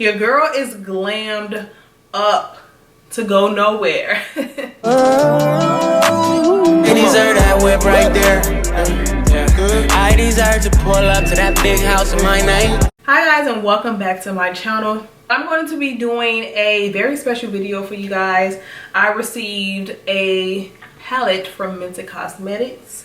Your girl is glammed up to go nowhere. They deserve that whip right there. I deserve to pull up to that big house in my name. Hi guys, and welcome back to my channel. I'm going to be doing a very special video for you guys. I received a palette from Mented Cosmetics.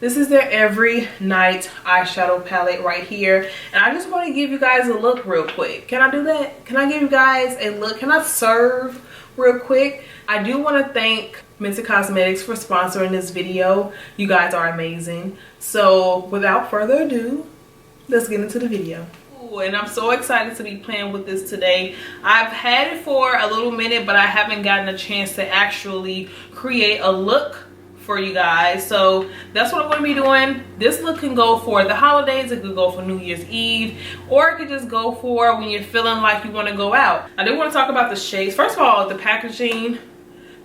This is their Everynight eyeshadow palette right here, and I just want to give you guys a look real quick. Can I do that? Can I give you guys a look? Can I serve real quick? I do want to thank Mented Cosmetics for sponsoring this video. You guys are amazing. So without further ado, let's get into the video. And I'm so excited to be playing with this today. I've had it for a little minute, but I haven't gotten a chance to actually create a look for you guys. So that's what I'm going to be doing. This look can go for the holidays, it could go for New Year's Eve, or it could just go for when you're feeling like you want to go out. I do want to talk about the shades. First of all, the packaging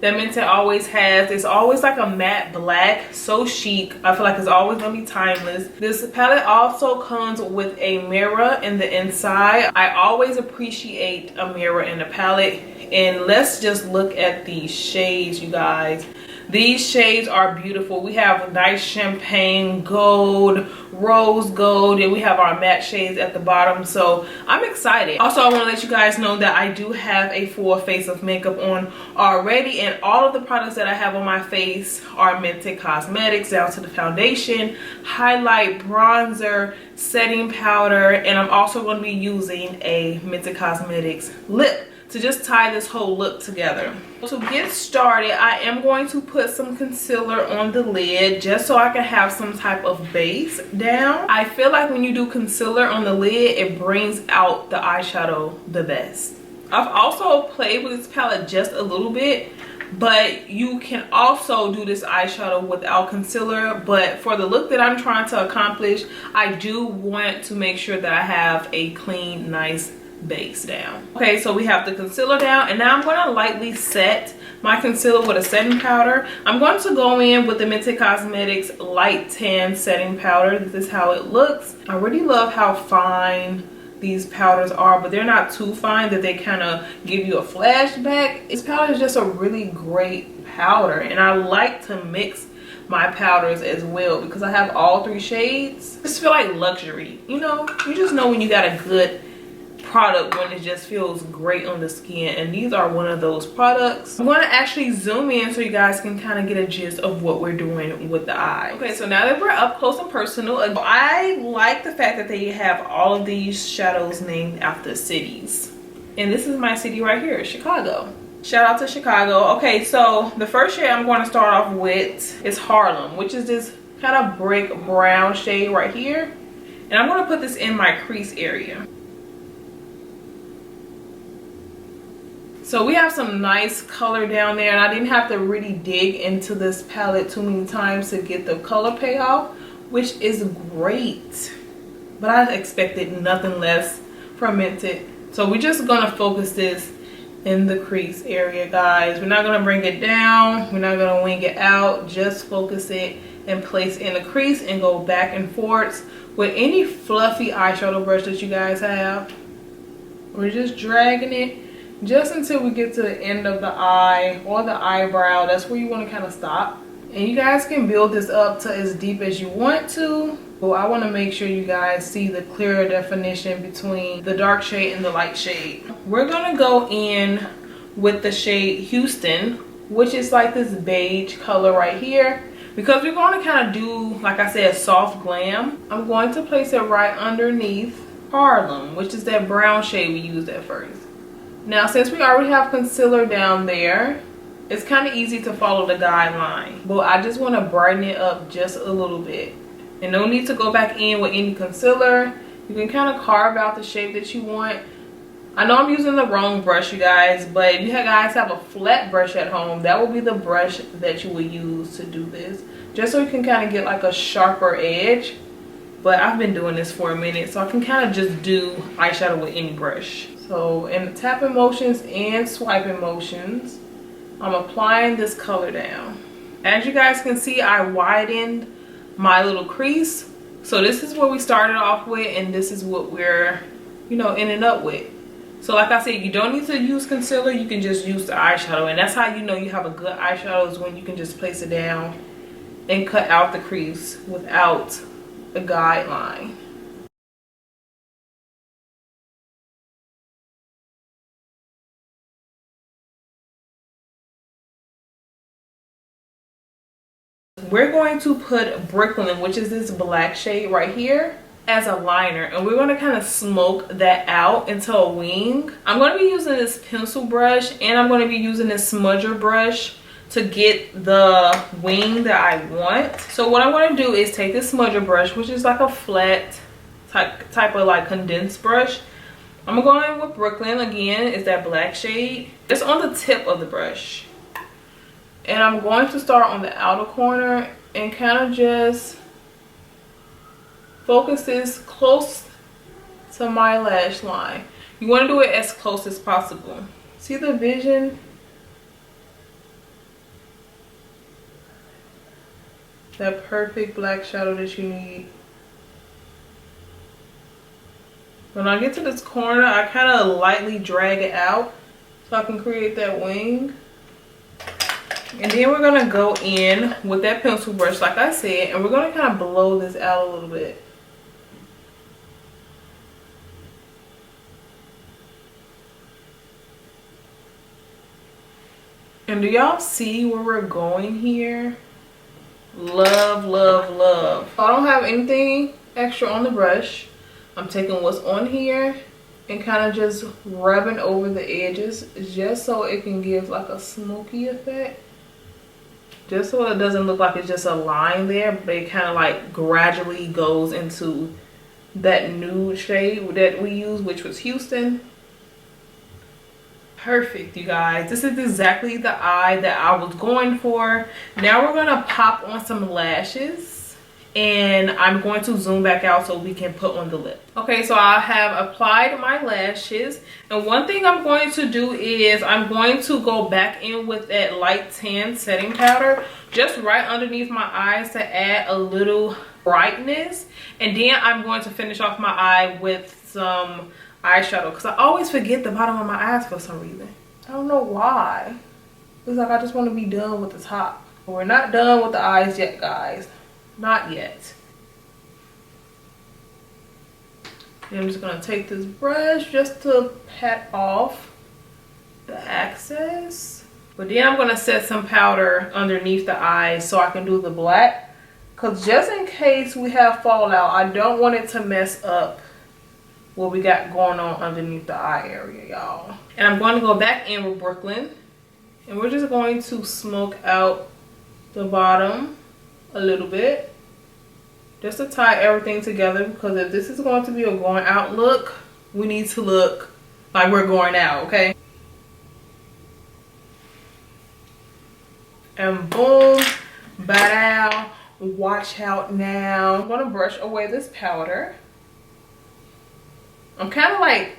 that Mented always has, it's always like a matte black, so chic. I feel like it's always gonna be timeless. This palette also comes with a mirror in the inside. I always appreciate a mirror in a palette. And let's just look at these shades, you guys. These shades are beautiful. We have nice champagne gold, rose gold, and we have our matte shades at the bottom. So I'm excited. Also, I want to let you guys know that I do have a full face of makeup on already, and all of the products that I have on my face are Mented Cosmetics, down to the foundation, highlight, bronzer, setting powder, and I'm also going to be using a Mented Cosmetics lip to just tie this whole look together. To get started, I am going to put some concealer on the lid just so I can have some type of base down. I feel like when you do concealer on the lid, it brings out the eyeshadow the best. I've also played with this palette just a little bit, but you can also do this eyeshadow without concealer. But for the look that I'm trying to accomplish, I do want to make sure that I have a clean, nice base down. Okay, so we have the concealer down, and now I'm going to lightly set my concealer with a setting powder. I'm going to go in with the Mented Cosmetics light tan setting powder. This is how it looks. I really love how fine these powders are, but they're not too fine that they kind of give you a flashback. This powder is just a really great powder, and I like to mix my powders as well because I have all three shades. I just feel like luxury, you know? You just know when you got a good product when it just feels great on the skin, and these are one of those products. I'm going to actually zoom in so you guys can kind of get a gist of what we're doing with the eye. Okay, so now that we're up close and personal, I like the fact that they have all of these shadows named after cities, and this is my city right here, Chicago. Shout out to Chicago. Okay, so the first shade I'm going to start off with is Harlem, which is this kind of brick brown shade right here, and I'm going to put this in my crease area. So we have some nice color down there, and I didn't have to really dig into this palette too many times to get the color payoff, which is great. But I expected nothing less from Mented. So we're just gonna focus this in the crease area, guys. We're not gonna bring it down. We're not gonna wing it out. Just focus it and place in the crease and go back and forth with any fluffy eyeshadow brush that you guys have. We're just dragging it just until we get to the end of the eye or the eyebrow. That's where you want to kind of stop, and you guys can build this up to as deep as you want to. But I want to make sure you guys see the clearer definition between the dark shade and the light shade. We're gonna go in with the shade Houston, which is like this beige color right here, because we're going to kind of do, like I said, soft glam. I'm going to place it right underneath Harlem, which is that brown shade we used at first. Now, since we already have concealer down there, it's kind of easy to follow the guideline, but I just want to brighten it up just a little bit. And no need to go back in with any concealer. You can kind of carve out the shape that you want. I know I'm using the wrong brush, you guys, but if you guys have a flat brush at home, that will be the brush that you will use to do this, just so you can kind of get like a sharper edge. But I've been doing this for a minute, so I can kind of just do eyeshadow with any brush. So in the tapping motions and swiping motions, I'm applying this color down. As you guys can see, I widened my little crease. So this is what we started off with, and this is what we're, you know, ending up with. So like I said, you don't need to use concealer, you can just use the eyeshadow. And that's how you know you have a good eyeshadow, is when you can just place it down and cut out the crease without a guideline. We're going to put Brooklyn, which is this black shade right here, as a liner, and we're going to kind of smoke that out into a wing. I'm going to be using this pencil brush, and I'm going to be using this smudger brush to get the wing that I want. So what I'm going to do is take this smudger brush, which is like a flat type of like condensed brush. I'm going to go in with Brooklyn again. It's that black shade, just on the tip of the brush. And I'm going to start on the outer corner and kind of just focus this close to my lash line. You want to do it as close as possible. See the vision? That perfect black shadow that you need. When I get to this corner, I kind of lightly drag it out so I can create that wing. And then we're going to go in with that pencil brush, like I said, and we're going to kind of blow this out a little bit. And do y'all see where we're going here? Love, love, love. I don't have anything extra on the brush. I'm taking what's on here and kind of just rubbing over the edges, just so it can give like a smoky effect. Just so it doesn't look like it's just a line there, but it kind of like gradually goes into that nude shade that we used, which was Houston. Perfect, you guys. This is exactly the eye that I was going for. Now we're gonna pop on some lashes, and I'm going to zoom back out so we can put on the lip. Okay, so I have applied my lashes, and one thing I'm going to do is I'm going to go back in with that light tan setting powder just right underneath my eyes to add a little brightness, and then I'm going to finish off my eye with some eyeshadow, because I always forget the bottom of my eyes for some reason. I don't know why. It's like I just want to be done with the top. But we're not done with the eyes yet, guys. Not yet. And I'm just going to take this brush just to pat off the excess. But then I'm going to set some powder underneath the eyes so I can do the black. Because just in case we have fallout, I don't want it to mess up what we got going on underneath the eye area, y'all. And I'm going to go back in with Brooklyn, and we're just going to smoke out the bottom a little bit just to tie everything together, because if this is going to be a going out look, we need to look like we're going out, okay? And boom, bada, watch out now. I'm going to brush away this powder. I'm kind of like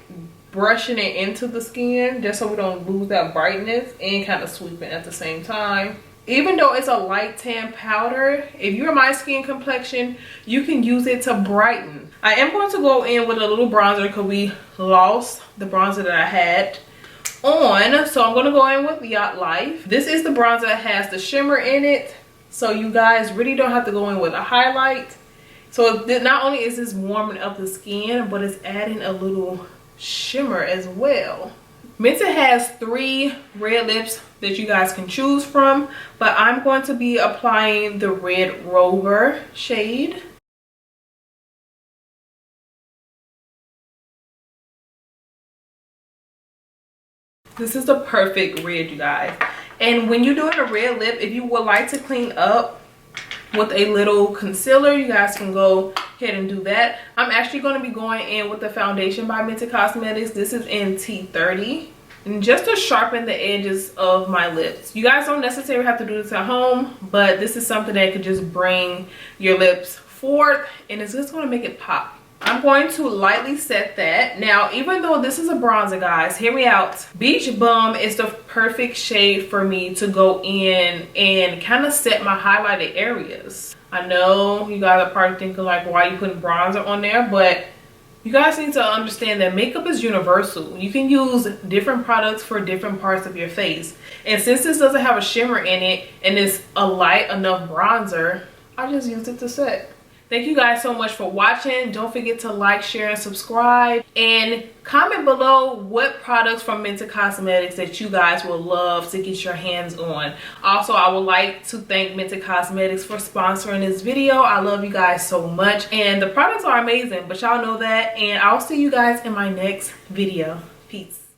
brushing it into the skin just so we don't lose that brightness, and kind of sweeping at the same time. Even though it's a light tan powder, if you're my skin complexion, you can use it to brighten. I am going to go in with a little bronzer because we lost the bronzer that I had on. So I'm going to go in with Yacht Life. This is the bronzer that has the shimmer in it. So you guys really don't have to go in with a highlight. So not only is this warming up the skin, but it's adding a little shimmer as well. Mented has 3 red lips that you guys can choose from, but I'm going to be applying the Red Rover shade. This is the perfect red, you guys. And when you're doing a red lip, if you would like to clean up with a little concealer, you guys can go ahead and do that. I'm actually going to be going in with the foundation by Mented Cosmetics. This is in T30, and just to sharpen the edges of my lips. You guys don't necessarily have to do this at home, but this is something that could just bring your lips forth, and it's just going to make it pop. I'm going to lightly set that. Now, even though this is a bronzer, guys, hear me out. Beach Bum is the perfect shade for me to go in and kind of set my highlighted areas. I know you guys are probably thinking like, why are you putting bronzer on there? But You guys need to understand that makeup is universal. You can use different products for different parts of your face. And since this doesn't have a shimmer in it and it's a light enough bronzer, I just used it to set. Thank you guys so much for watching. Don't forget to like, share, and subscribe. And comment below what products from Mented Cosmetics that you guys will love to get your hands on. Also, I would like to thank Mented Cosmetics for sponsoring this video. I love you guys so much. And the products are amazing, but y'all know that. And I'll see you guys in my next video. Peace.